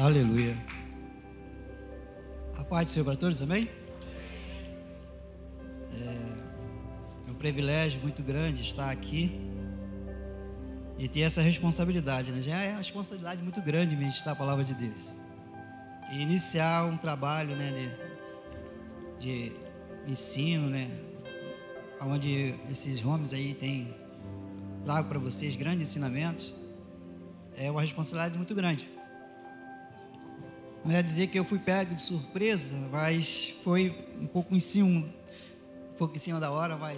Aleluia. A paz do Senhor para todos, amém? É um privilégio muito grande estar aqui e ter essa responsabilidade, né? Já é uma responsabilidade muito grande ministrar a palavra de Deus e iniciar um trabalho, né, de ensino, né, onde esses homens aí trago para vocês grandes ensinamentos. É uma responsabilidade muito grande. Não é dizer que eu fui pego de surpresa, mas foi um pouco em cima da hora, mas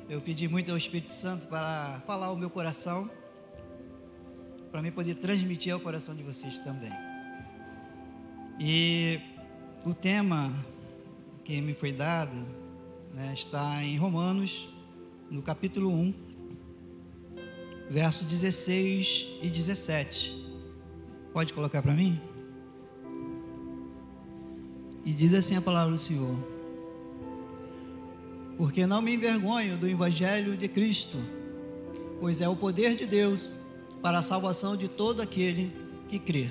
eu pedi muito ao Espírito Santo para falar o meu coração, para mim poder transmitir ao coração de vocês também. E o tema que me foi dado, né, está em Romanos, no capítulo 1, versos 16 e 17. Pode colocar para mim? E diz assim a palavra do Senhor: porque não me envergonho do evangelho de Cristo, pois é o poder de Deus para a salvação de todo aquele que crê,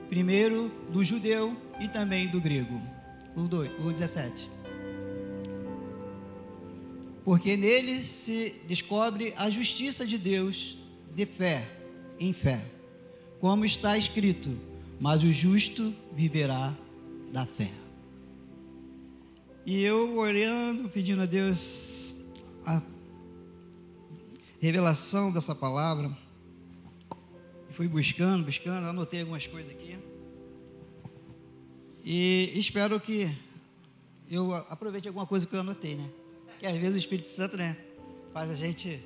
primeiro do judeu e também do grego. O 17. Porque nele se descobre a justiça de Deus de fé em fé, como está escrito: mas o justo viverá da fé. E eu orando, pedindo a Deus a revelação dessa palavra, fui buscando, anotei algumas coisas aqui, e espero que eu aproveite alguma coisa que eu anotei, né? Que às vezes o Espírito Santo, né, faz a gente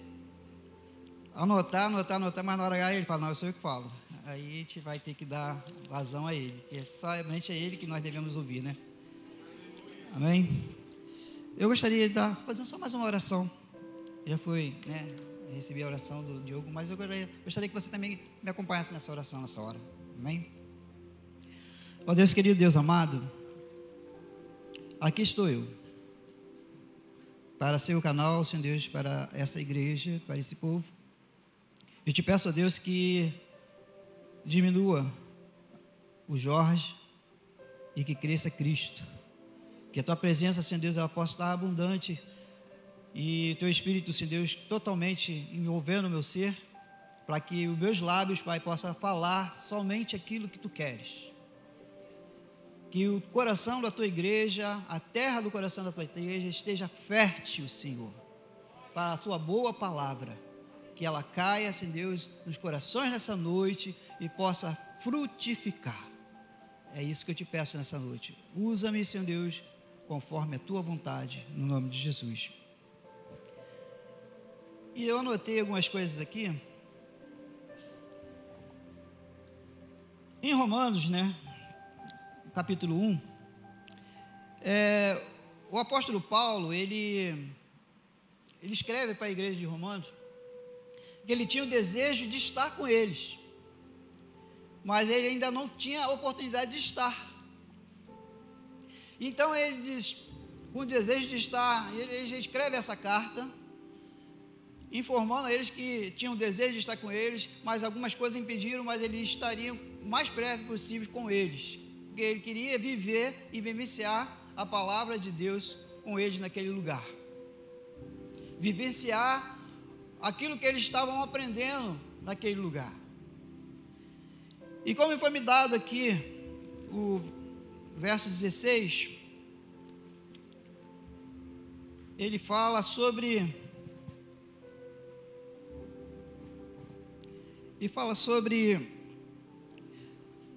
anotar, mas na hora H ele fala: não, eu sou eu que falo. Aí a gente vai ter que dar vazão a ele, que é somente a ele que nós devemos ouvir, né? Amém? Eu gostaria de estar fazendo só mais uma oração. Já fui, né, recebi a oração do Diogo, mas eu gostaria que você também me acompanhasse nessa oração, nessa hora. Amém? Ó Deus querido, Deus amado, aqui estou eu, para ser o canal, Senhor Deus, para essa igreja, para esse povo. Eu te peço, ó Deus, que diminua o Jorge e que cresça Cristo. Que a tua presença, Senhor Deus, ela possa estar abundante e teu Espírito, Senhor Deus, totalmente envolvendo o meu ser, para que os meus lábios, Pai, possa falar somente aquilo que tu queres. Que o coração da tua igreja, a terra do coração da tua igreja esteja fértil, Senhor, para a tua boa palavra, que ela caia, Senhor Deus, nos corações nessa noite e possa frutificar. É isso que eu te peço nessa noite. Usa-me, Senhor Deus, conforme a tua vontade, no nome de Jesus. E eu anotei algumas coisas aqui. Em Romanos, né, capítulo 1, o apóstolo Paulo, ele escreve para a igreja de Romanos que ele tinha o desejo de estar com eles, mas ele ainda não tinha a oportunidade de estar. Então ele diz, com o desejo de estar, ele escreve essa carta, informando a eles que tinham o desejo de estar com eles, mas algumas coisas impediram, mas ele estaria o mais breve possível com eles, porque ele queria viver e vivenciar a palavra de Deus com eles naquele lugar, vivenciar aquilo que eles estavam aprendendo naquele lugar. E como foi me dado aqui o verso 16, ele fala sobre,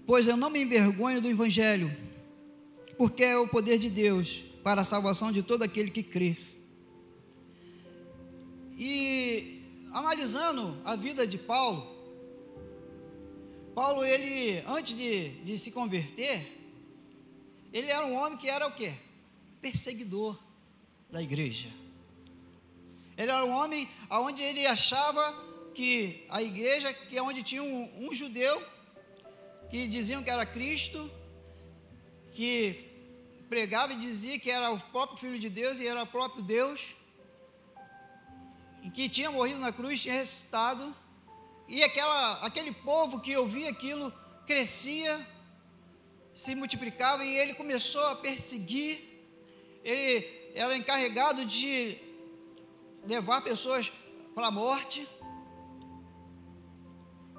pois eu não me envergonho do evangelho, porque é o poder de Deus para a salvação de todo aquele que crê. E analisando a vida de Paulo, ele, antes de se converter, ele era um homem que era o quê? Perseguidor da igreja. Ele era um homem onde ele achava que a igreja, que é onde tinha um judeu, que diziam que era Cristo, que pregava e dizia que era o próprio Filho de Deus e era o próprio Deus, e que tinha morrido na cruz, tinha ressuscitado, e aquele povo que ouvia aquilo crescia, se multiplicava, e ele começou a perseguir. Ele era encarregado de levar pessoas para a morte.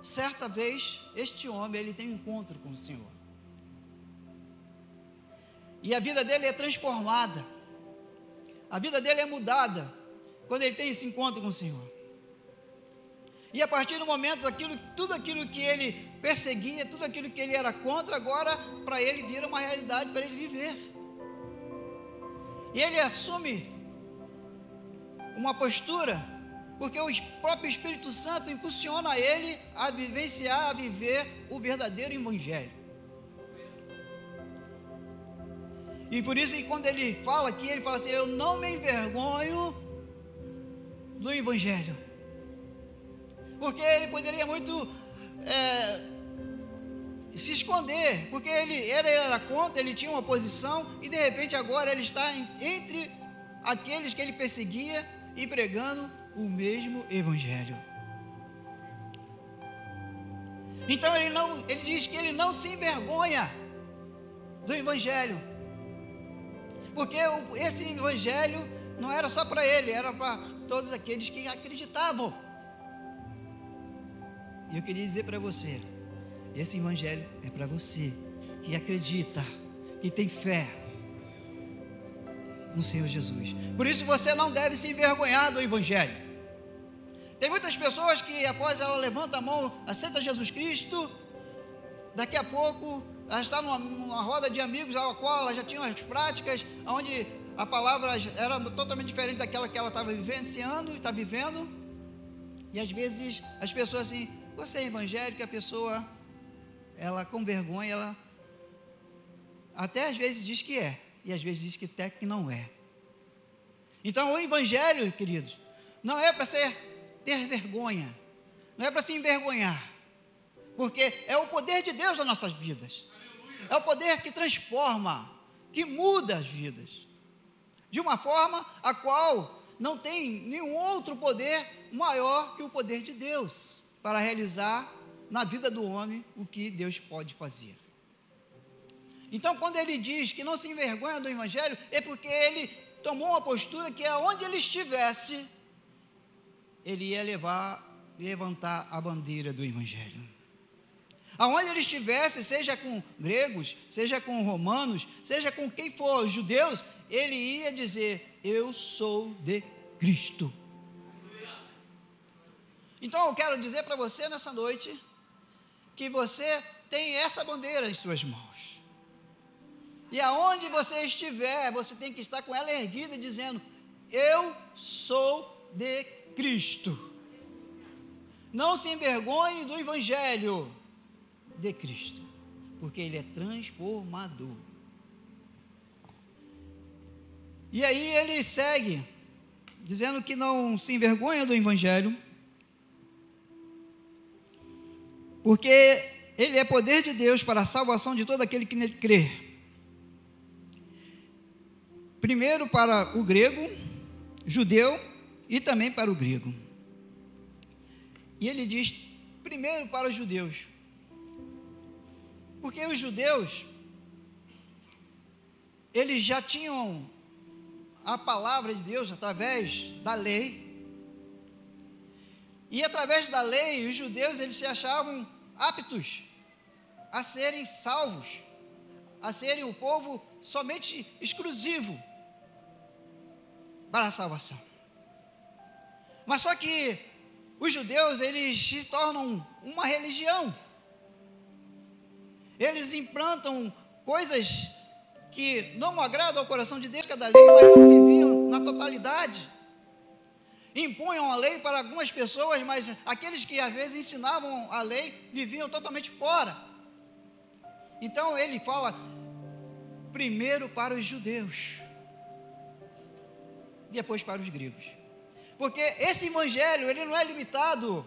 Certa vez, este homem, ele tem um encontro com o Senhor, e a vida dele é transformada, a vida dele é mudada, quando ele tem esse encontro com o Senhor. E a partir do momento, tudo aquilo que ele perseguia, tudo aquilo que ele era contra, agora para ele vira uma realidade para ele viver. E ele assume uma postura, porque o próprio Espírito Santo impulsiona ele a vivenciar, a viver o verdadeiro Evangelho. E por isso que quando ele fala aqui, ele fala assim: eu não me envergonho do Evangelho. Porque ele poderia muito se esconder, porque ele era contra, ele tinha uma posição, e de repente agora ele está entre aqueles que ele perseguia e pregando o mesmo Evangelho. Então ele diz que ele não se envergonha do Evangelho, porque esse Evangelho não era só para ele, era para todos aqueles que acreditavam. E eu queria dizer para você, esse Evangelho é para você que acredita, que tem fé no Senhor Jesus. Por isso você não deve se envergonhar do Evangelho. Tem muitas pessoas que após ela levanta a mão, aceita Jesus Cristo, daqui a pouco ela está numa roda de amigos ao qual ela já tinha as práticas, onde a palavra era totalmente diferente daquela que ela estava vivenciando, está vivendo. E às vezes as pessoas assim: você é evangélico, a pessoa, ela com vergonha, ela até às vezes diz que é, e às vezes diz que até que não é. Então o Evangelho, queridos, não é para ter vergonha, não é para se envergonhar, porque é o poder de Deus nas nossas vidas, é o poder que transforma, que muda as vidas, de uma forma a qual não tem nenhum outro poder maior que o poder de Deus, para realizar na vida do homem o que Deus pode fazer. Então quando ele diz que não se envergonha do Evangelho, é porque ele tomou uma postura que aonde ele estivesse, ele ia levantar a bandeira do Evangelho. Aonde ele estivesse, seja com gregos, seja com romanos, seja com quem for, judeus, ele ia dizer: eu sou de Cristo. Então eu quero dizer para você nessa noite, que você tem essa bandeira em suas mãos, e aonde você estiver, você tem que estar com ela erguida, dizendo: eu sou de Cristo. Não se envergonhe do Evangelho de Cristo, porque ele é transformador. E aí ele segue dizendo que não se envergonha do Evangelho, porque ele é poder de Deus para a salvação de todo aquele que nele crê. Primeiro para o grego, judeu, e também para o grego. E ele diz primeiro para os judeus, porque os judeus, eles já tinham a palavra de Deus através da lei, e através da lei, os judeus, eles se achavam aptos a serem salvos, a serem o povo somente exclusivo para a salvação. Mas só que os judeus, eles se tornam uma religião, eles implantam coisas que não agradam ao coração de Deus, cada lei, mas não viviam na totalidade. Impunham a lei para algumas pessoas, mas aqueles que às vezes ensinavam a lei viviam totalmente fora. Então ele fala primeiro para os judeus, depois para os gregos, porque esse Evangelho, ele não é limitado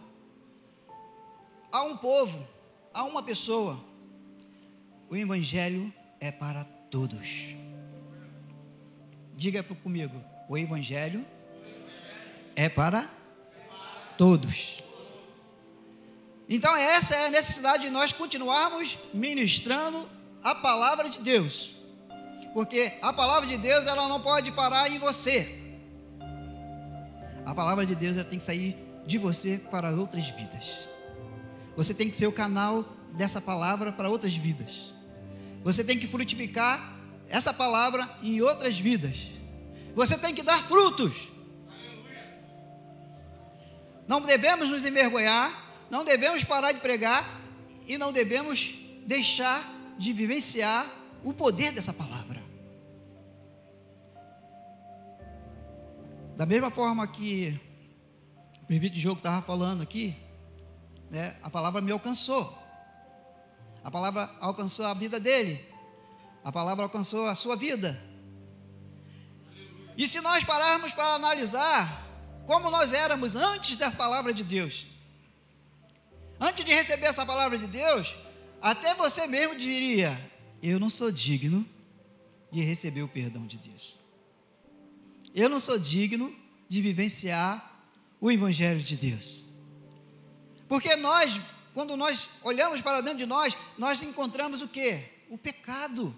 a um povo, a uma pessoa. O Evangelho é para todos. Diga comigo: o Evangelho é para todos. Então essa é a necessidade de nós continuarmos ministrando a palavra de Deus, porque a palavra de Deus, ela não pode parar em você. A palavra de Deus, ela tem que sair de você para outras vidas. Você tem que ser o canal dessa palavra para outras vidas. Você tem que frutificar essa palavra em outras vidas. Você tem que dar frutos. Não devemos nos envergonhar, não devemos parar de pregar e não devemos deixar de vivenciar o poder dessa palavra. Da mesma forma que o presbítero Diogo estava falando aqui, né, a palavra me alcançou. A palavra alcançou a vida dele. A palavra alcançou a sua vida. E se nós pararmos para analisar como nós éramos antes da palavra de Deus, antes de receber essa palavra de Deus, até você mesmo diria: eu não sou digno de receber o perdão de Deus. Eu não sou digno de vivenciar o Evangelho de Deus. Porque nós, quando nós olhamos para dentro de nós, nós encontramos o quê? O pecado.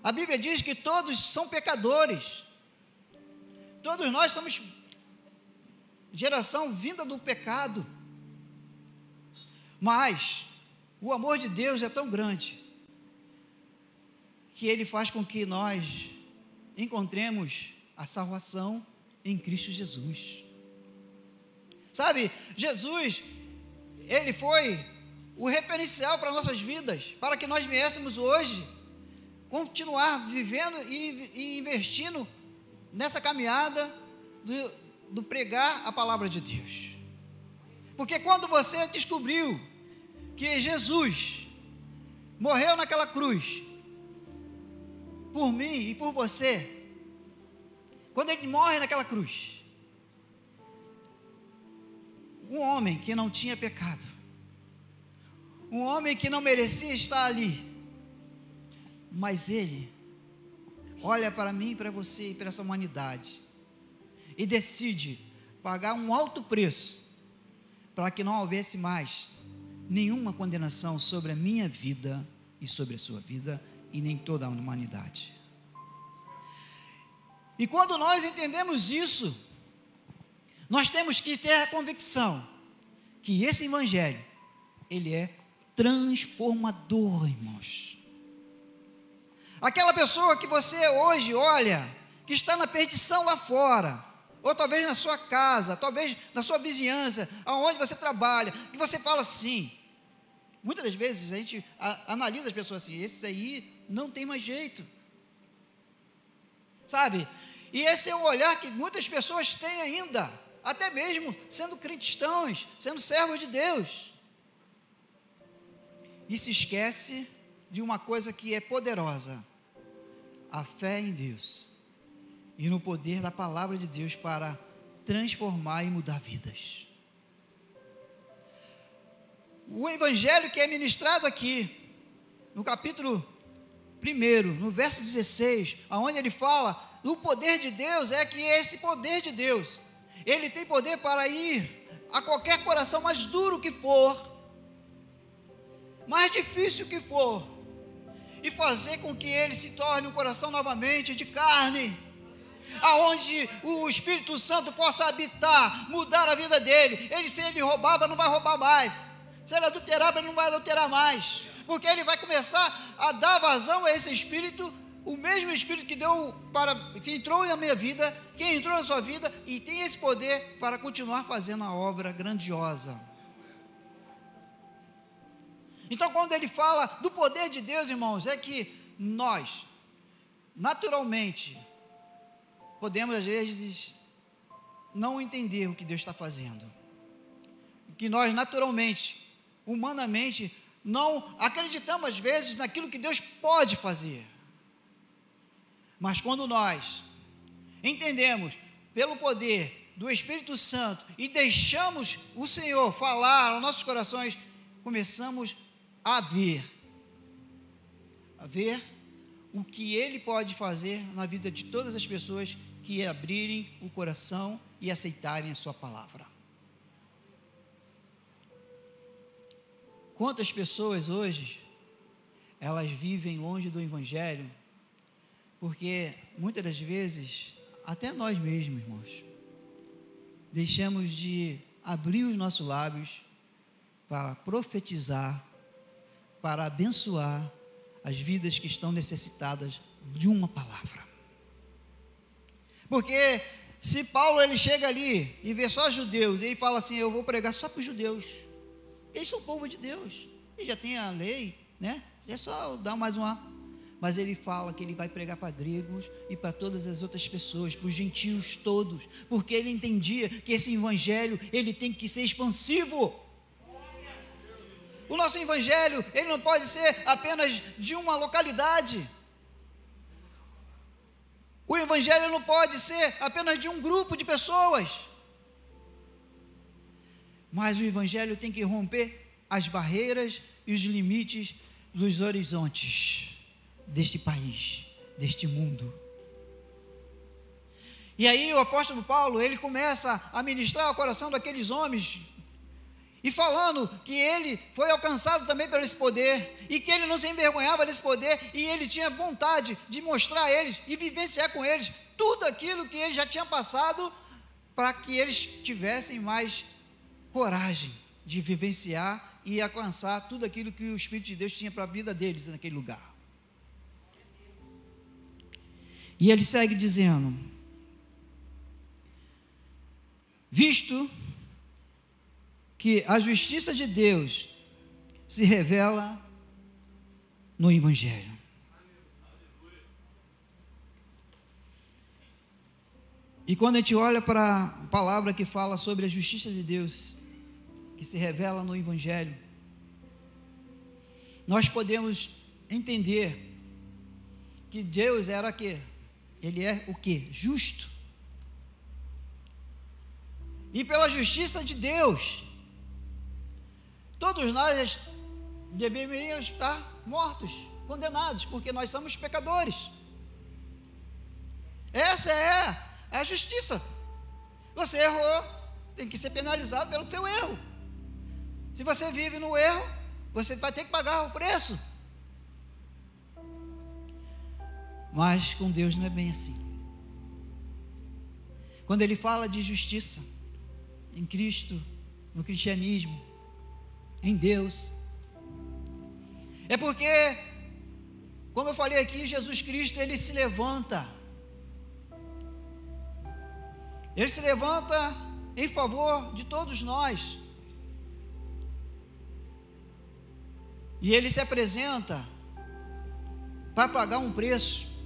A Bíblia diz que todos são pecadores. Todos nós somos geração vinda do pecado. Mas o amor de Deus é tão grande que Ele faz com que nós encontremos a salvação em Cristo Jesus. Sabe, Jesus, Ele foi o referencial para nossas vidas, para que nós viéssemos hoje continuar vivendo e investindo nessa caminhada do pregar a palavra de Deus. Porque quando você descobriu que Jesus morreu naquela cruz por mim e por você, quando Ele morre naquela cruz, um homem que não tinha pecado, um homem que não merecia estar ali, mas Ele olha para mim, para você e para essa humanidade e decide pagar um alto preço para que não houvesse mais nenhuma condenação sobre a minha vida e sobre a sua vida e nem toda a humanidade. E quando nós entendemos isso, nós temos que ter a convicção que esse Evangelho, ele é transformador, irmãos. Aquela pessoa que você hoje olha, que está na perdição lá fora, ou talvez na sua casa, talvez na sua vizinhança, aonde você trabalha, que você fala assim, muitas das vezes a gente analisa as pessoas assim, esses aí não tem mais jeito, sabe? E esse é o olhar que muitas pessoas têm ainda, até mesmo sendo cristãos, sendo servos de Deus, e se esquece de uma coisa que é poderosa: a fé em Deus e no poder da palavra de Deus para transformar e mudar vidas. O evangelho que é ministrado aqui no capítulo 1, no verso 16, aonde ele fala do poder de Deus, é que esse poder de Deus, ele tem poder para ir a qualquer coração, mais duro que for, mais difícil que for, e fazer com que ele se torne um coração novamente de carne, aonde o Espírito Santo possa habitar, mudar a vida dele. Se ele roubava, não vai roubar mais. Se ele adulterava, ele não vai adulterar mais, porque ele vai começar a dar vazão a esse Espírito, o mesmo Espírito que entrou na minha vida, que entrou na sua vida, e tem esse poder para continuar fazendo a obra grandiosa. Então, quando ele fala do poder de Deus, irmãos, é que nós, naturalmente, podemos, às vezes, não entender o que Deus está fazendo. Que nós, naturalmente, humanamente, não acreditamos, às vezes, naquilo que Deus pode fazer. Mas quando nós entendemos, pelo poder do Espírito Santo, e deixamos o Senhor falar aos nossos corações, começamos a ver o que Ele pode fazer na vida de todas as pessoas que abrirem o coração e aceitarem a sua palavra. Quantas pessoas hoje, elas vivem longe do Evangelho, porque muitas das vezes, até nós mesmos, irmãos, deixamos de abrir os nossos lábios para profetizar, para abençoar as vidas que estão necessitadas de uma palavra. Porque se Paulo ele chega ali e vê só judeus, e ele fala assim, eu vou pregar só para os judeus, eles são povo de Deus, eles já têm a lei, né? É só dar mais uma. Mas ele fala que ele vai pregar para gregos e para todas as outras pessoas, para os gentios todos, porque ele entendia que esse evangelho ele tem que ser expansivo. O nosso evangelho, ele não pode ser apenas de uma localidade. O evangelho não pode ser apenas de um grupo de pessoas. Mas o evangelho tem que romper as barreiras e os limites dos horizontes deste país, deste mundo. E aí o apóstolo Paulo, ele começa a ministrar o coração daqueles homens, e falando que ele foi alcançado também por esse poder, e que ele não se envergonhava desse poder, e ele tinha vontade de mostrar a eles, e vivenciar com eles, tudo aquilo que ele já tinha passado, para que eles tivessem mais coragem de vivenciar e alcançar tudo aquilo que o Espírito de Deus tinha para a vida deles naquele lugar. E ele segue dizendo, visto que a justiça de Deus se revela no Evangelho. E quando a gente olha para a palavra que fala sobre a justiça de Deus, que se revela no Evangelho, nós podemos entender que Deus era quê? Ele é o quê? Justo. E pela justiça de Deus, todos nós deveríamos estar mortos, condenados, porque nós somos pecadores. Essa é a justiça. Você errou, tem que ser penalizado pelo teu erro. Se você vive no erro, você vai ter que pagar o preço. Mas com Deus não é bem assim. Quando ele fala de justiça em Cristo, no cristianismo, em Deus, é porque, como eu falei aqui, Jesus Cristo, ele se levanta em favor de todos nós, e ele se apresenta para pagar um preço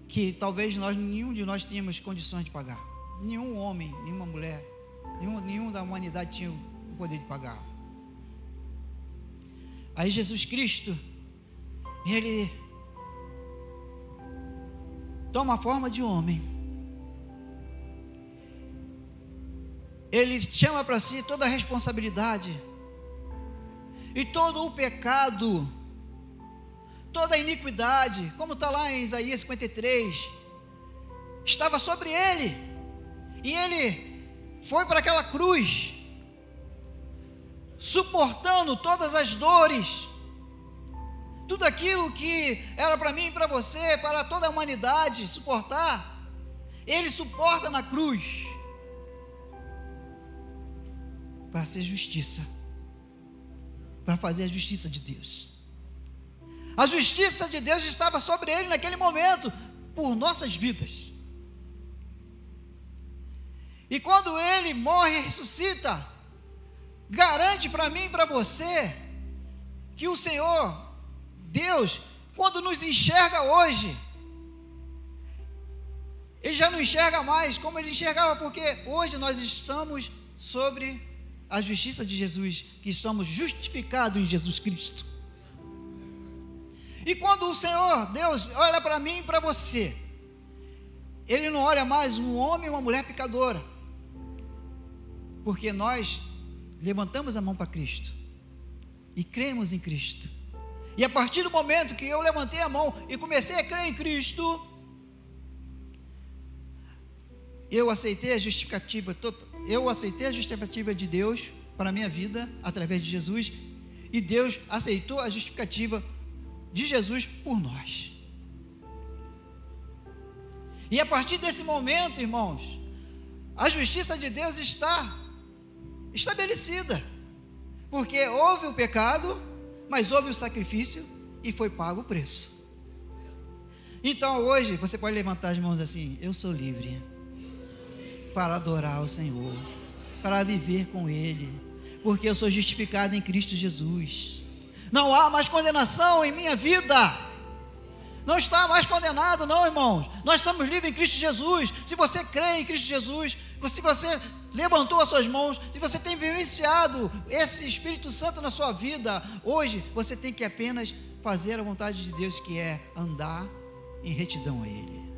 que talvez nenhum de nós tínhamos condições de pagar. Nenhum homem, nenhuma mulher, nenhum da humanidade tinha o poder de pagar. Aí Jesus Cristo, ele toma a forma de homem, ele chama para si toda a responsabilidade, e todo o pecado, toda a iniquidade, como está lá em Isaías 53, estava sobre ele, e ele foi para aquela cruz, suportando todas as dores, tudo aquilo que era para mim e para você, para toda a humanidade suportar, ele suporta na cruz, para ser justiça, para fazer a justiça de Deus. A justiça de Deus estava sobre ele naquele momento, por nossas vidas. E quando ele morre e ressuscita, garante para mim e para você, que o Senhor, Deus, quando nos enxerga hoje, ele já não enxerga mais como ele enxergava, porque hoje nós estamos sobre a justiça de Jesus, que estamos justificados em Jesus Cristo. E quando o Senhor, Deus, olha para mim e para você, ele não olha mais um homem e uma mulher pecadora, porque nós levantamos a mão para Cristo e cremos em Cristo. E a partir do momento que eu levantei a mão e comecei a crer em Cristo, eu aceitei a justificativa de Deus para a minha vida através de Jesus, e Deus aceitou a justificativa de Jesus por nós. E a partir desse momento, irmãos, a justiça de Deus está estabelecida, porque houve o pecado, mas houve o sacrifício e foi pago o preço. Então hoje você pode levantar as mãos assim: eu sou livre para adorar o Senhor, para viver com Ele, porque eu sou justificado em Cristo Jesus. Não há mais condenação em minha vida. Não está mais condenado, não, irmãos. Nós somos livres em Cristo Jesus. Se você crê em Cristo Jesus, se você levantou as suas mãos, se você tem vivenciado esse Espírito Santo na sua vida, hoje você tem que apenas fazer a vontade de Deus, que é andar em retidão a Ele.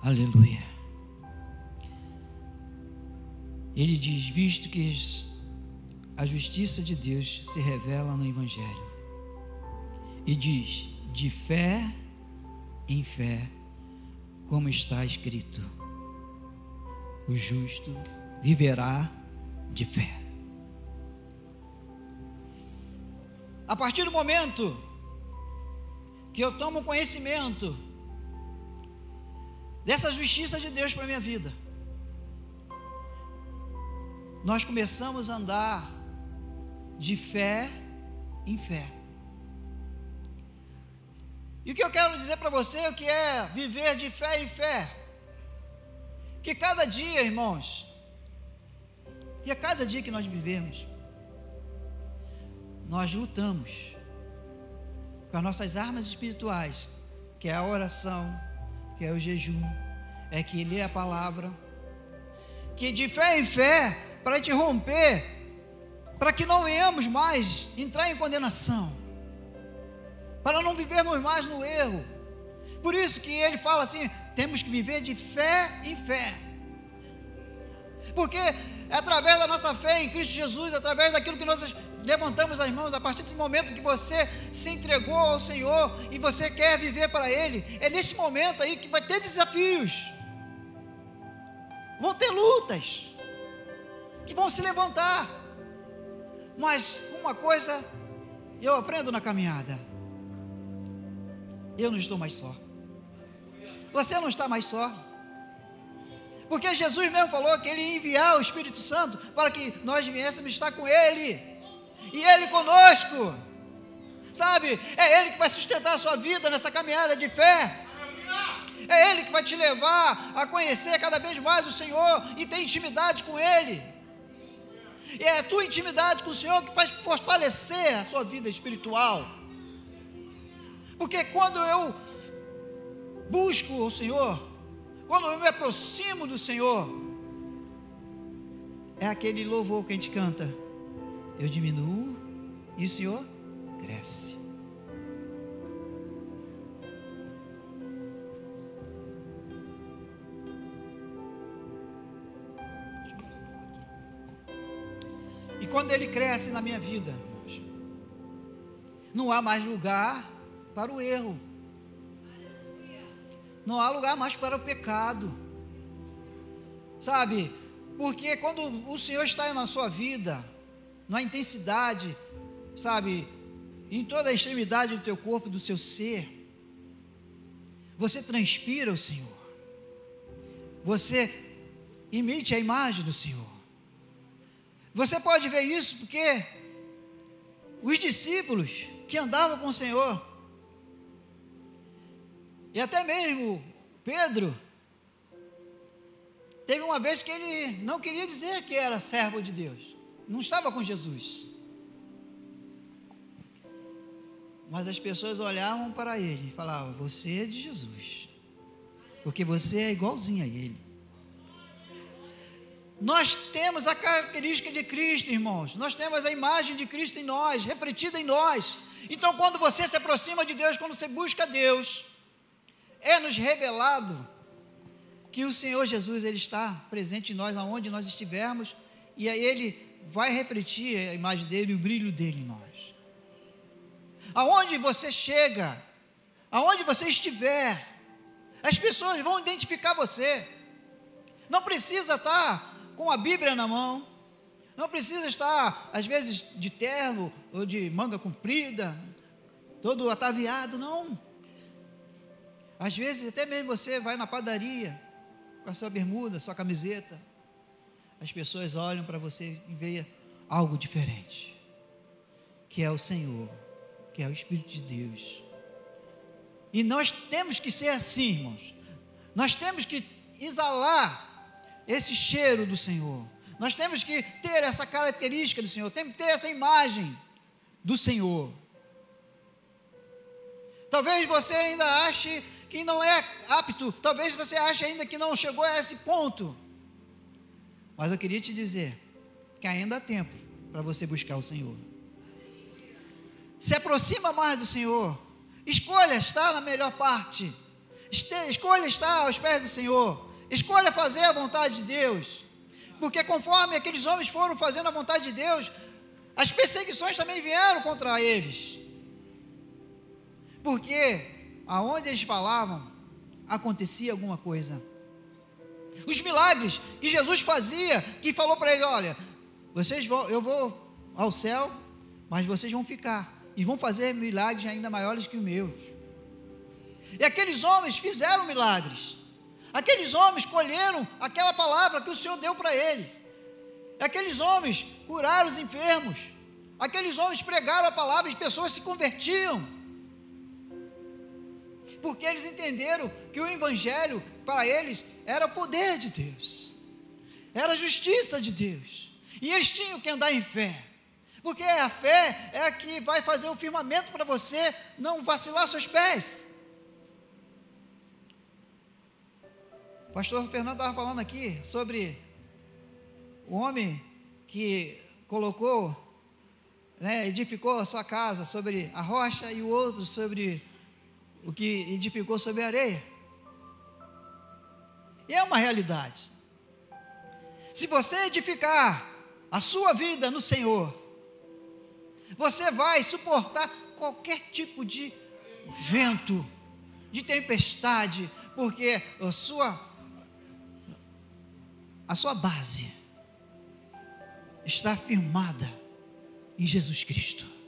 Aleluia. Ele diz: visto que a justiça de Deus se revela no Evangelho, e diz: de fé em fé, como está escrito, o justo viverá de fé. A partir do momento que eu tomo conhecimento dessa justiça de Deus para a minha vida, nós começamos a andar de fé em fé. E o que eu quero dizer para você, o que é viver de fé em fé? Que cada dia, irmãos, e a cada dia que nós vivemos, nós lutamos com as nossas armas espirituais, que é a oração, que é o jejum, é que ler a palavra, que de fé em fé, para a gente romper, para que não venhamos mais entrar em condenação, para não vivermos mais no erro. Por isso que ele fala assim: temos que viver de fé em fé, porque é através da nossa fé em Cristo Jesus, através daquilo que nós levantamos as mãos, a partir do momento que você se entregou ao Senhor e você quer viver para Ele, é nesse momento aí que vai ter desafios, vão ter lutas, que vão se levantar, mas uma coisa eu aprendo na caminhada: eu não estou mais só. Você não está mais só, porque Jesus mesmo falou que Ele ia enviar o Espírito Santo para que nós viéssemos estar com Ele, e Ele conosco, sabe? É Ele que vai sustentar a sua vida nessa caminhada de fé, é Ele que vai te levar a conhecer cada vez mais o Senhor e ter intimidade com Ele, e é a tua intimidade com o Senhor que faz fortalecer a sua vida espiritual, porque quando eu busco o Senhor, quando eu me aproximo do Senhor, é aquele louvor que a gente canta: eu diminuo e o Senhor cresce. E quando Ele cresce na minha vida, irmãos, não há mais lugar para o erro, não há lugar mais para o pecado, sabe? Porque quando o Senhor está na sua vida, na intensidade, sabe, em toda a extremidade do teu corpo, do seu ser, você transpira o Senhor, você imite a imagem do Senhor. Você pode ver isso porque os discípulos que andavam com o Senhor, e até mesmo Pedro, teve uma vez que ele não queria dizer que era servo de Deus, não estava com Jesus, mas as pessoas olhavam para ele e falavam: você é de Jesus, porque você é igualzinho a ele. Nós temos a característica de Cristo, irmãos, nós temos a imagem de Cristo em nós, refletida em nós. Então quando você se aproxima de Deus, quando você busca Deus, é nos revelado que o Senhor Jesus, Ele está presente em nós, aonde nós estivermos, e aí Ele vai refletir a imagem dEle, o brilho dEle em nós. Aonde você chega, aonde você estiver, As pessoas vão identificar você. Não precisa estar com a Bíblia na mão, não precisa estar, às vezes, de terno ou de manga comprida, todo ataviado, não. Às vezes, até mesmo você vai na padaria, com a sua bermuda, sua camiseta, as pessoas olham para você e veem algo diferente, que é o Senhor, que é o Espírito de Deus. E nós temos que ser assim, irmãos. Nós temos que exalar esse cheiro do Senhor. Nós temos que ter essa característica do Senhor, temos que ter essa imagem do Senhor. Talvez você ainda ache que não é apto, talvez você ache ainda que não chegou a esse ponto. Mas eu queria te dizer que ainda há tempo para você buscar o Senhor. Se aproxima mais do Senhor. Escolha estar na melhor parte. Escolha estar aos pés do Senhor. Escolha fazer a vontade de Deus. Porque conforme aqueles homens foram fazendo a vontade de Deus, as perseguições também vieram contra eles. Porque aonde eles falavam, acontecia alguma coisa. Os milagres que Jesus fazia, que falou para eles: olha, eu vou ao céu, mas vocês vão ficar e vão fazer milagres ainda maiores que os meus. E aqueles homens fizeram milagres. Aqueles homens colheram aquela palavra que o Senhor deu para ele. Aqueles homens curaram os enfermos. Aqueles homens pregaram a palavra e pessoas se convertiam. Porque eles entenderam que o Evangelho para eles era o poder de Deus, era a justiça de Deus, e eles tinham que andar em fé, porque a fé é a que vai fazer o firmamento para você não vacilar seus pés. O pastor Fernando estava falando aqui sobre o homem que colocou, edificou a sua casa sobre a rocha, e o outro sobre o que edificou sobre a areia. E é uma realidade. Se você edificar a sua vida no Senhor, você vai suportar qualquer tipo de vento, de tempestade, porque a sua base está firmada em Jesus Cristo.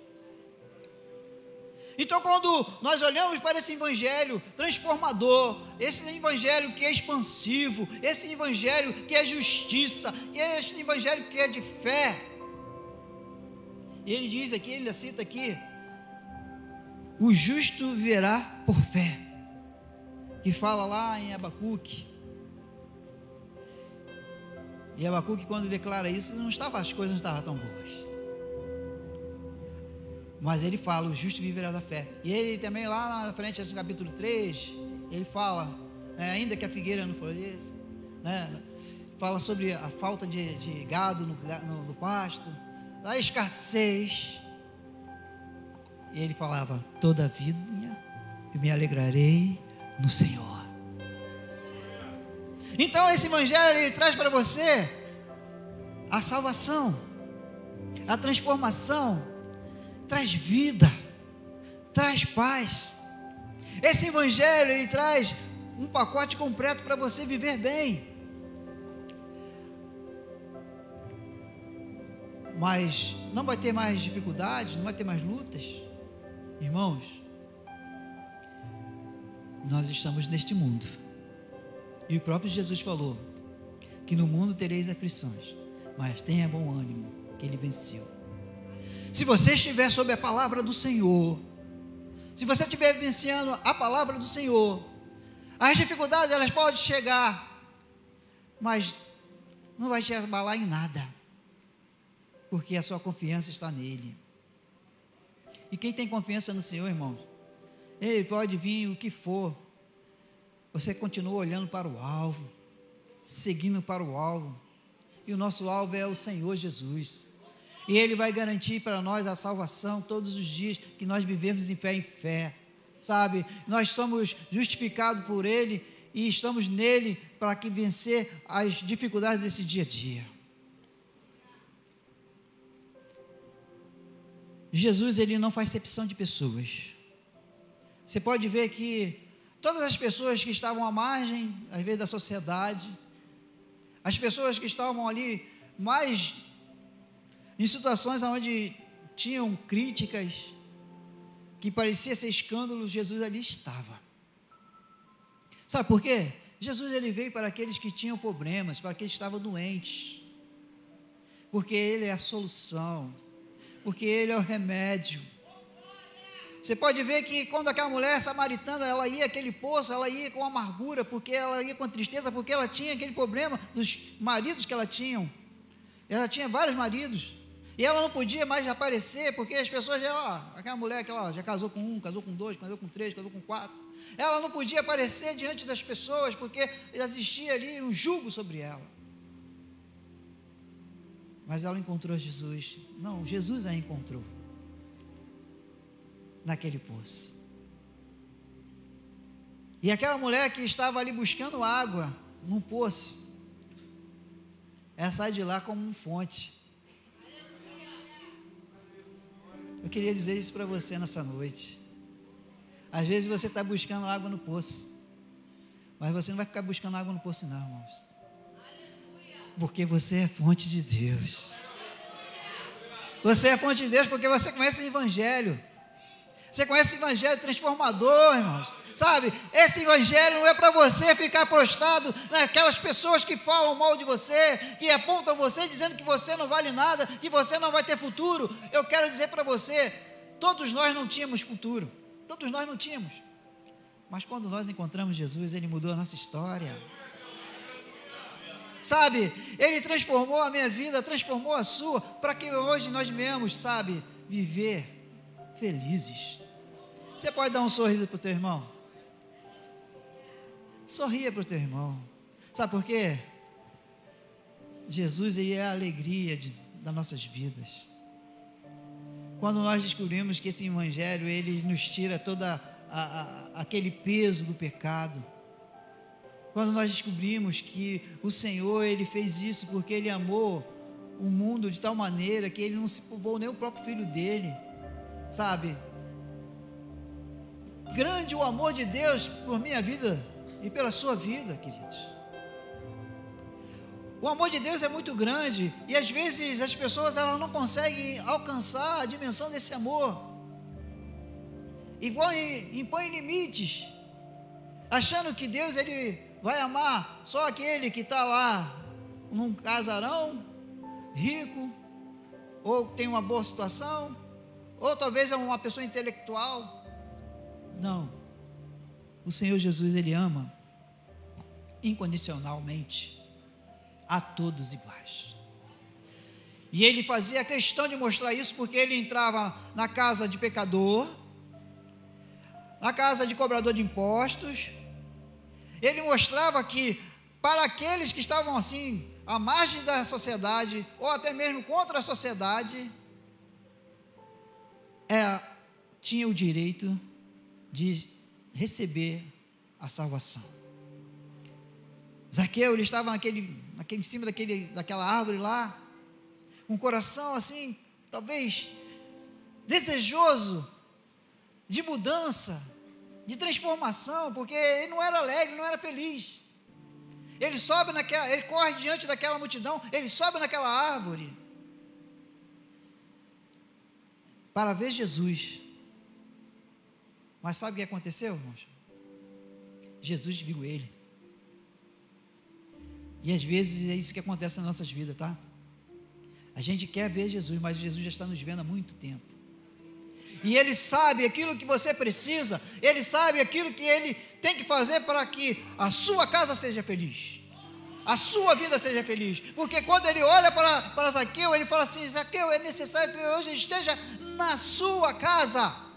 Então, quando nós olhamos para esse Evangelho transformador, esse Evangelho que é expansivo, esse Evangelho que é justiça, esse Evangelho que é de fé, ele diz aqui, ele cita aqui: o justo viverá por fé, que fala lá em Abacuque. E Abacuque, quando declara isso, as coisas não estavam tão boas. Mas ele fala: o justo viverá da fé. E ele também lá na frente, no capítulo 3, ele fala, ainda que a figueira não floresça, fala sobre a falta de gado no pasto, a escassez. E ele falava: todavia eu me alegrarei no Senhor. Então esse Evangelho, ele traz para você a salvação, a transformação, traz vida, traz paz. Esse Evangelho, ele traz um pacote completo para você viver bem. Mas não vai ter mais dificuldades, não vai ter mais lutas. Irmãos, nós estamos neste mundo, e o próprio Jesus falou que no mundo tereis aflições, mas tenha bom ânimo, que ele venceu. Se você estiver sob a palavra do Senhor, se você estiver vivenciando a palavra do Senhor, as dificuldades elas podem chegar, mas não vai te abalar em nada, porque a sua confiança está nele. E quem tem confiança no Senhor, irmão, ele pode vir o que for, você continua olhando para o alvo, seguindo para o alvo, e o nosso alvo é o Senhor Jesus. E Ele vai garantir para nós a salvação todos os dias que nós vivemos em fé, sabe? Nós somos justificados por Ele e estamos nele para que vencer as dificuldades desse dia a dia. Jesus, Ele não faz acepção de pessoas. Você pode ver que todas as pessoas que estavam à margem, às vezes, da sociedade, as pessoas que estavam ali mais em situações onde tinham críticas, que parecia ser escândalo, Jesus ali estava. Sabe por quê? Jesus ele veio para aqueles que tinham problemas, para aqueles que estavam doentes, porque Ele é a solução, porque Ele é o remédio. Você pode ver que quando aquela mulher samaritana, ela ia àquele poço, ela ia com amargura, porque ela ia com tristeza, porque ela tinha aquele problema dos maridos que ela tinha. Ela tinha vários maridos, e ela não podia mais aparecer, porque as pessoas já, aquela mulher que ela já casou com um, casou com dois, casou com três, casou com quatro, ela não podia aparecer diante das pessoas, porque existia ali um jugo sobre ela. Mas ela encontrou Jesus. Não, Jesus a encontrou naquele poço. E aquela mulher que estava ali buscando água num poço, ela sai de lá como uma fonte. Eu queria dizer isso para você nessa noite. Às vezes você está buscando água no poço, mas você não vai ficar buscando água no poço não, irmãos, porque você é fonte de Deus. Você é fonte de Deus porque você conhece o Evangelho. Você conhece o Evangelho transformador, irmãos. Sabe, esse Evangelho não é para você ficar prostrado naquelas pessoas que falam mal de você, que apontam você dizendo que você não vale nada, que você não vai ter futuro. Eu quero dizer para você, todos nós não tínhamos futuro, todos nós não tínhamos, mas quando nós encontramos Jesus, Ele mudou a nossa história. Sabe, Ele transformou a minha vida, transformou a sua, para que hoje nós venhamos, sabe, viver felizes. Você pode dar um sorriso para o teu irmão? Sorria para o teu irmão. Sabe por quê? Jesus, Ele é a alegria das nossas vidas. Quando nós descobrimos que esse Evangelho, ele nos tira toda aquele peso do pecado. Quando nós descobrimos que o Senhor, Ele fez isso porque Ele amou o mundo de tal maneira que Ele não se poupou nem o próprio Filho dEle, sabe? Grande o amor de Deus por minha vida e pela sua vida, queridos. O amor de Deus é muito grande, e às vezes as pessoas elas não conseguem alcançar a dimensão desse amor, e impõem limites, achando que Deus ele vai amar só aquele que está lá num casarão, rico, ou tem uma boa situação, ou talvez é uma pessoa intelectual. Não, o Senhor Jesus, Ele ama incondicionalmente a todos iguais, e Ele fazia questão de mostrar isso, porque Ele entrava na casa de pecador, na casa de cobrador de impostos. Ele mostrava que para aqueles que estavam assim, à margem da sociedade, ou até mesmo contra a sociedade, tinha o direito de receber a salvação. Zaqueu, ele estava em cima daquela árvore lá, com o coração assim, talvez desejoso de mudança, de transformação, porque ele não era alegre, não era feliz. Ele corre diante daquela multidão, ele sobe naquela árvore para ver Jesus. Mas sabe o que aconteceu, irmãos? Jesus viu ele. E às vezes é isso que acontece nas nossas vidas, tá? A gente quer ver Jesus, mas Jesus já está nos vendo há muito tempo. E Ele sabe aquilo que você precisa, Ele sabe aquilo que Ele tem que fazer para que a sua casa seja feliz, a sua vida seja feliz. Porque quando Ele olha para Zaqueu, Ele fala assim: Zaqueu, é necessário que eu hoje esteja na sua casa.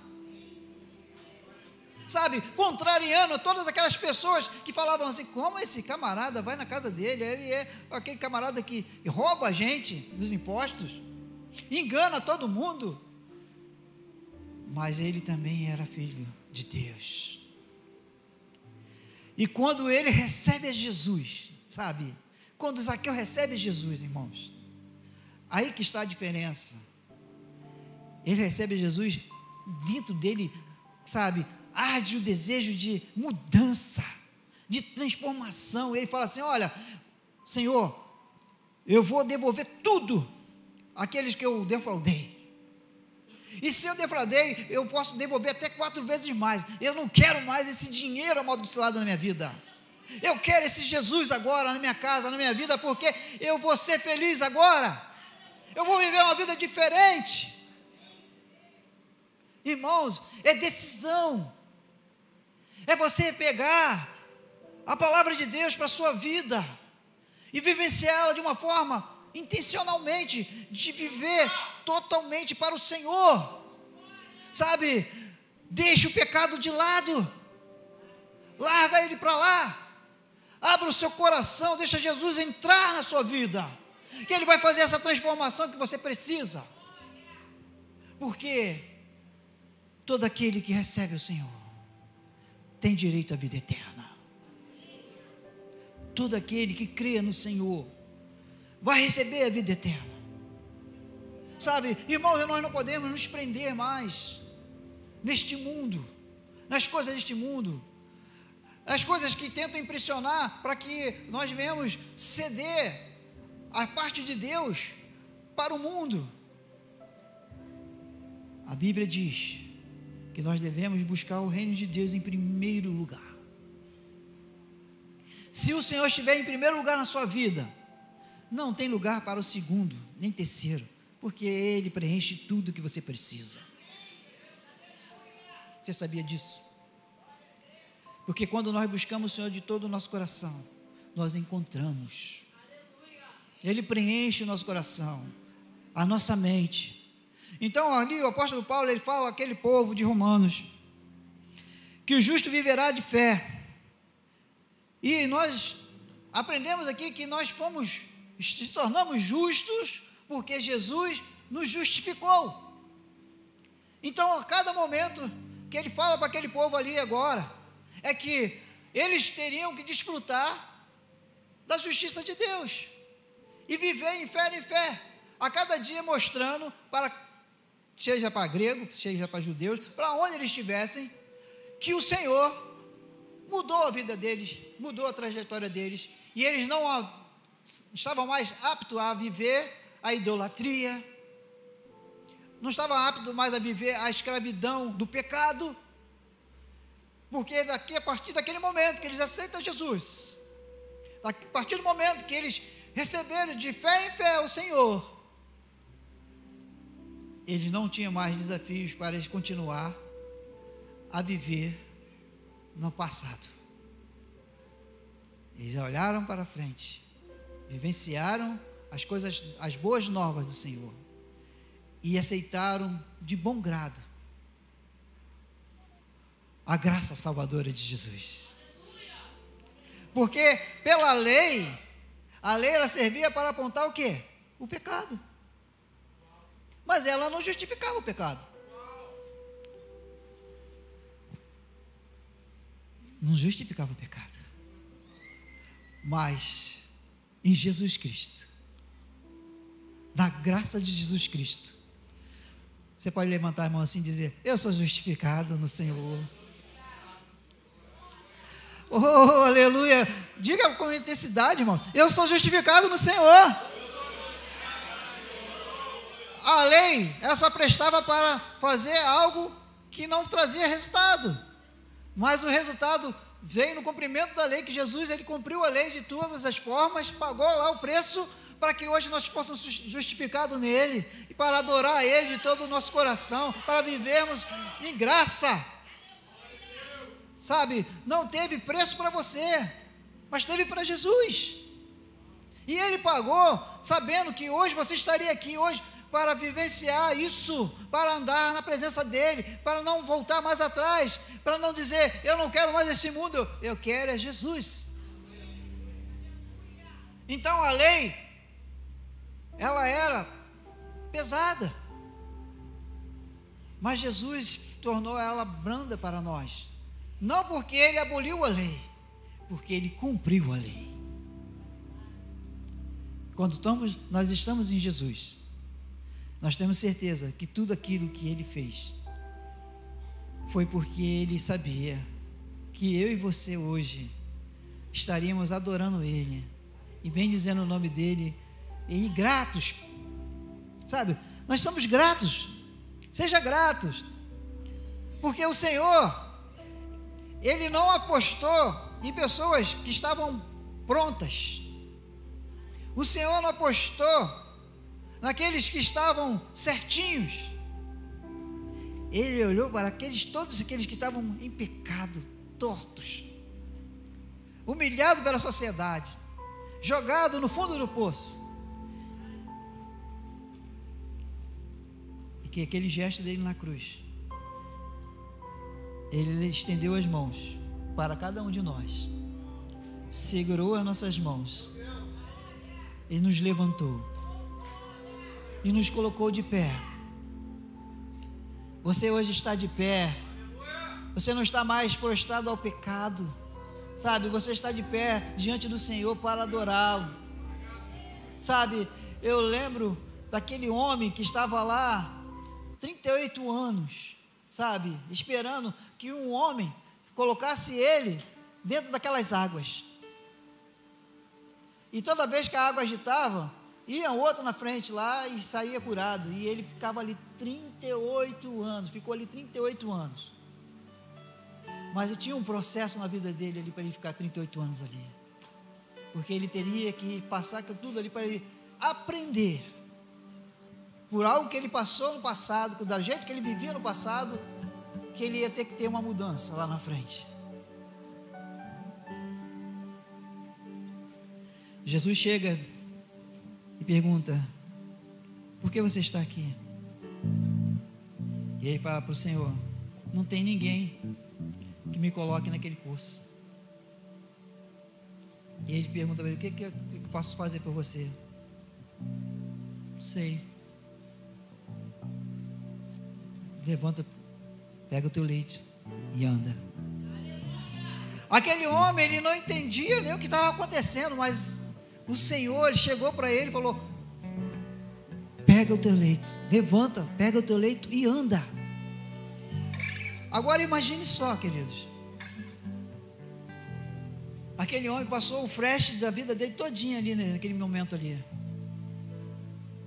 Sabe, contrariando todas aquelas pessoas que falavam assim: como esse camarada vai na casa dele? Ele é aquele camarada que rouba a gente dos impostos, engana todo mundo. Mas ele também era filho de Deus. E quando ele recebe a Jesus, sabe, quando Zaqueu recebe Jesus, irmãos, aí que está a diferença. Ele recebe Jesus, dentro dele, sabe, arde o desejo de mudança, de transformação. Ele fala assim: olha, Senhor, eu vou devolver tudo àqueles que eu defraudei. E se eu defraudei, eu posso devolver até 4 vezes mais. Eu não quero mais esse dinheiro amaldiçoado na minha vida. Eu quero esse Jesus agora na minha casa, na minha vida, porque eu vou ser feliz agora. Eu vou viver uma vida diferente. Irmãos, é decisão. É você pegar a palavra de Deus para a sua vida e vivenciá-la de uma forma intencionalmente, de viver totalmente para o Senhor, sabe? Deixa o pecado de lado, larga ele para lá, abra o seu coração, deixa Jesus entrar na sua vida, que Ele vai fazer essa transformação que você precisa, porque todo aquele que recebe o Senhor tem direito à vida eterna. Todo aquele que crê no Senhor vai receber a vida eterna. Sabe, irmãos, nós não podemos nos prender mais neste mundo, nas coisas deste mundo, as coisas que tentam impressionar para que nós venhamos ceder a parte de Deus para o mundo. A Bíblia diz que nós devemos buscar o reino de Deus em primeiro lugar. Se o Senhor estiver em primeiro lugar na sua vida, não tem lugar para o segundo, nem terceiro, porque Ele preenche tudo o que você precisa. Você sabia disso? Porque quando nós buscamos o Senhor de todo o nosso coração, nós encontramos. Ele preenche o nosso coração, a nossa mente. Então ali o apóstolo Paulo, ele fala àquele povo de Romanos, que o justo viverá de fé. E nós aprendemos aqui que nós se tornamos justos, porque Jesus nos justificou. Então a cada momento que ele fala para aquele povo ali agora, é que eles teriam que desfrutar da justiça de Deus, e viver em fé, a cada dia mostrando seja para grego, seja para judeus, para onde eles estivessem, que o Senhor mudou a vida deles, mudou a trajetória deles, e eles não estavam mais aptos a viver a idolatria, não estavam aptos mais a viver a escravidão do pecado, porque a partir daquele momento que eles aceitam Jesus, a partir do momento que eles receberam de fé em fé o Senhor, eles não tinham mais desafios para eles continuar a viver no passado. Eles olharam para frente, vivenciaram as boas novas do Senhor e aceitaram de bom grado a graça salvadora de Jesus. Porque pela lei, a lei ela servia para apontar o quê? O pecado. Mas ela não justificava o pecado. Não justificava o pecado. Mas em Jesus Cristo, na graça de Jesus Cristo, você pode levantar a mão assim e dizer: eu sou justificado no Senhor. Oh, aleluia. Diga com intensidade, irmão: eu sou justificado no Senhor. A lei, ela só prestava para fazer algo que não trazia resultado, mas o resultado veio no cumprimento da lei, que Jesus, ele cumpriu a lei de todas as formas, pagou lá o preço, para que hoje nós possamos ser justificados nele, e para adorar ele de todo o nosso coração, para vivermos em graça, sabe? Não teve preço para você, mas teve para Jesus, e ele pagou, sabendo que hoje você estaria aqui hoje, para vivenciar isso, para andar na presença dele, para não voltar mais atrás, para não dizer: eu não quero mais esse mundo, eu quero é Jesus. Então a lei, ela era pesada, mas Jesus tornou ela branda para nós, não porque ele aboliu a lei, porque ele cumpriu a lei. Quando nós estamos em Jesus, nós temos certeza que tudo aquilo que ele fez foi porque Ele sabia que eu e você hoje estaríamos adorando Ele e bendizendo o nome dEle e gratos, sabe? Nós somos gratos, seja gratos, porque o Senhor, Ele não apostou em pessoas que estavam prontas, o Senhor não apostou naqueles que estavam certinhos, Ele olhou para todos aqueles que estavam em pecado, tortos, humilhado pela sociedade, jogado no fundo do poço, e que aquele gesto dele na cruz, Ele estendeu as mãos para cada um de nós, segurou as nossas mãos, Ele nos levantou e nos colocou de pé. Você hoje está de pé, você não está mais prostrado ao pecado, sabe? Você está de pé diante do Senhor para adorá-lo, sabe? Eu lembro daquele homem que estava lá 38 anos, sabe? Esperando que um homem colocasse ele dentro daquelas águas, e toda vez que a água agitava, ia outro na frente lá e saía curado, e ele ficava ali 38 anos, ficou ali 38 anos, mas tinha um processo na vida dele ali para ele ficar 38 anos ali, porque ele teria que passar tudo ali para ele aprender, por algo que ele passou no passado, do jeito que ele vivia no passado, que ele ia ter que ter uma mudança lá na frente. Jesus chega e pergunta: por que você está aqui? E ele fala para o Senhor: não tem ninguém que me coloque naquele poço. E ele pergunta para ele: o que eu posso fazer por você? Não sei. Levanta, pega o teu leito e anda. Aquele homem, ele não entendia nem o que estava acontecendo, mas o Senhor, ele chegou para ele e falou: pega o teu leito, levanta, pega o teu leito e anda. Agora imagine só, queridos, aquele homem passou o flash da vida dele todinha ali, naquele momento ali.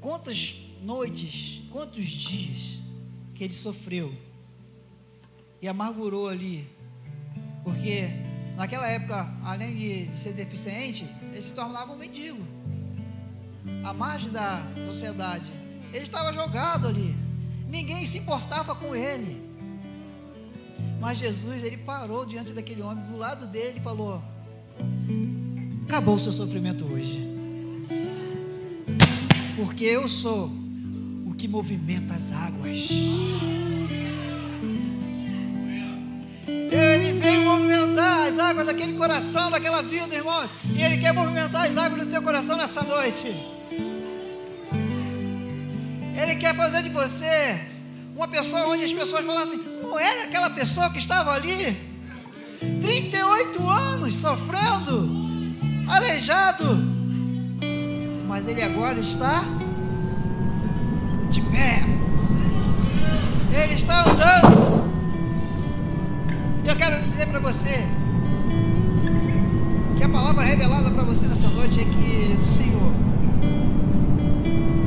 Quantas noites, quantos dias que ele sofreu e amargurou ali, porque naquela época, além de ser deficiente, ele se tornava um mendigo, à margem da sociedade. Ele estava jogado ali, ninguém se importava com ele, mas Jesus, ele parou diante daquele homem, do lado dele, e falou: acabou o seu sofrimento hoje, porque eu sou o que movimenta as águas. Ele veio movimentar as águas daquele coração, daquela vida, irmão. E Ele quer movimentar as águas do teu coração nessa noite. Ele quer fazer de você uma pessoa onde as pessoas falam assim: não era aquela pessoa que estava ali 38 anos sofrendo, aleijado, mas ele agora está de pé, ele está andando. Eu quero dizer para você que a palavra revelada para você nessa noite é que o Senhor,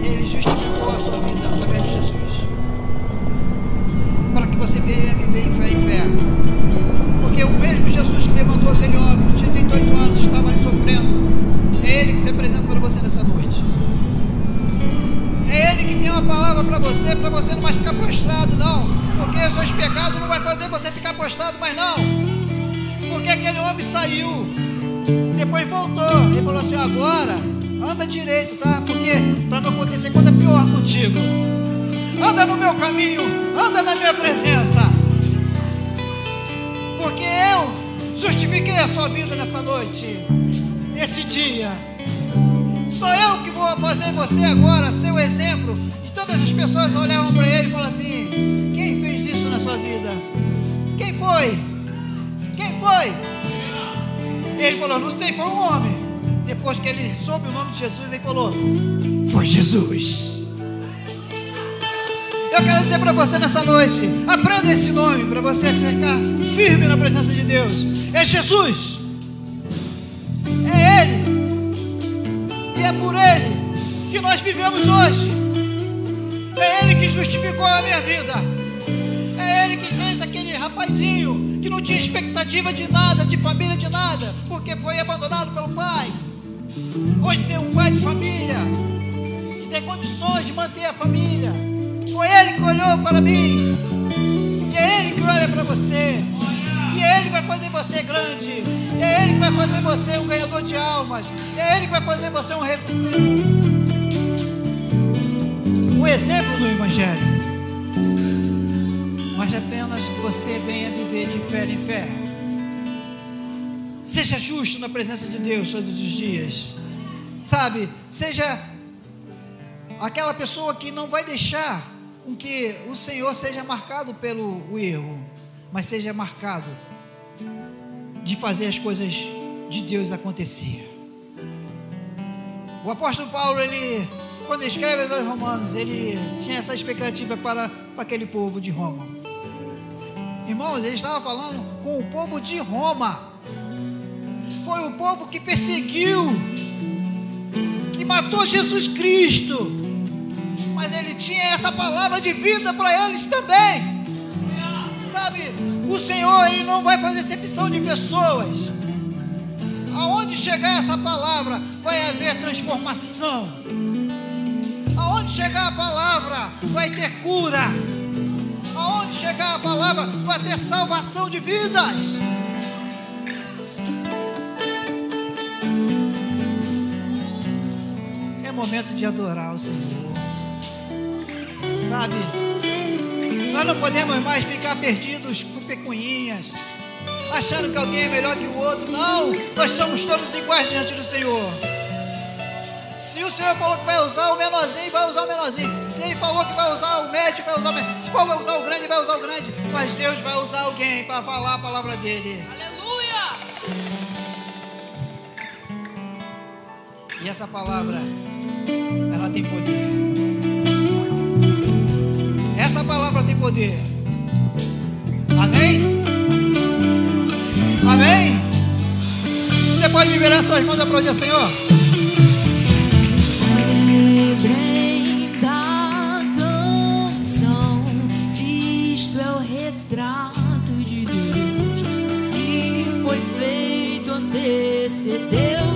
Ele justificou a sua vida através de Jesus, para que você venha viver em fé em fé, porque o mesmo Jesus que levantou aquele homem que tinha 38 anos, estava ali sofrendo, é Ele que se apresenta para você nessa noite. É Ele que tem uma palavra para você não mais ficar prostrado, não, porque os seus pecados não vai fazer você ficar prostrado, mas não, porque aquele homem saiu, depois voltou, ele falou assim: agora anda direito, tá? Porque para não acontecer coisa pior contigo, anda no meu caminho, anda na minha presença, porque eu justifiquei a sua vida nessa noite, nesse dia. Sou eu que vou fazer você agora ser o exemplo. E todas as pessoas olhavam para ele e falavam assim: quem fez isso na sua vida? Quem foi? Quem foi? Ele falou: não sei, foi um homem. Depois que ele soube o nome de Jesus, ele falou: foi Jesus. eu quero dizer para você nessa noite, aprenda esse nome para você ficar firme na presença de Deus. É Jesus, é Ele, e é por Ele que nós vivemos hoje. É Ele que justificou a minha vida, é Ele que fez aquele rapazinho que não tinha expectativa de nada, de família, de nada, porque foi abandonado pelo pai, hoje ser um pai de família, de ter condições de manter a família. Foi Ele que olhou para mim, e é Ele que olha para você, e é Ele que vai fazer você grande, é Ele que vai fazer você um ganhador de almas, é Ele que vai fazer você um exemplo do Evangelho. Mas apenas que você venha viver de fé em fé. Seja justo na presença de Deus todos os dias, sabe? Seja aquela pessoa que não vai deixar com que o Senhor seja marcado pelo erro, mas seja marcado de fazer as coisas de Deus acontecer. O apóstolo Paulo, ele, quando escreve aos Romanos, ele tinha essa expectativa para aquele povo de Roma. Irmãos, ele estava falando com o povo de Roma. Foi o povo que perseguiu, que matou Jesus Cristo, mas ele tinha essa palavra de vida para eles também. Sabe, o Senhor, Ele não vai fazer acepção de pessoas. Aonde chegar essa palavra, vai haver transformação. Aonde chegar a palavra, vai ter cura. Aonde chegar a palavra, vai ter salvação de vidas. É momento de adorar o Senhor. Sabe, nós não podemos mais ficar perdidos por picuinhas, achando que alguém é melhor que o outro. Não, nós somos todos iguais diante do Senhor. Se o Senhor falou que vai usar o menorzinho, vai usar o menorzinho. Se Ele falou que vai usar o médio, vai usar o médio. Se for vai usar o grande, vai usar o grande. Mas Deus vai usar alguém para falar a palavra dEle. Aleluia! E essa palavra, ela tem poder. Essa palavra tem poder. Amém? Amém? Você pode liberar suas mãos e aplaudir ao Senhor? Lembrem da canção, Cristo é o retrato de Deus, que foi feito antecedeu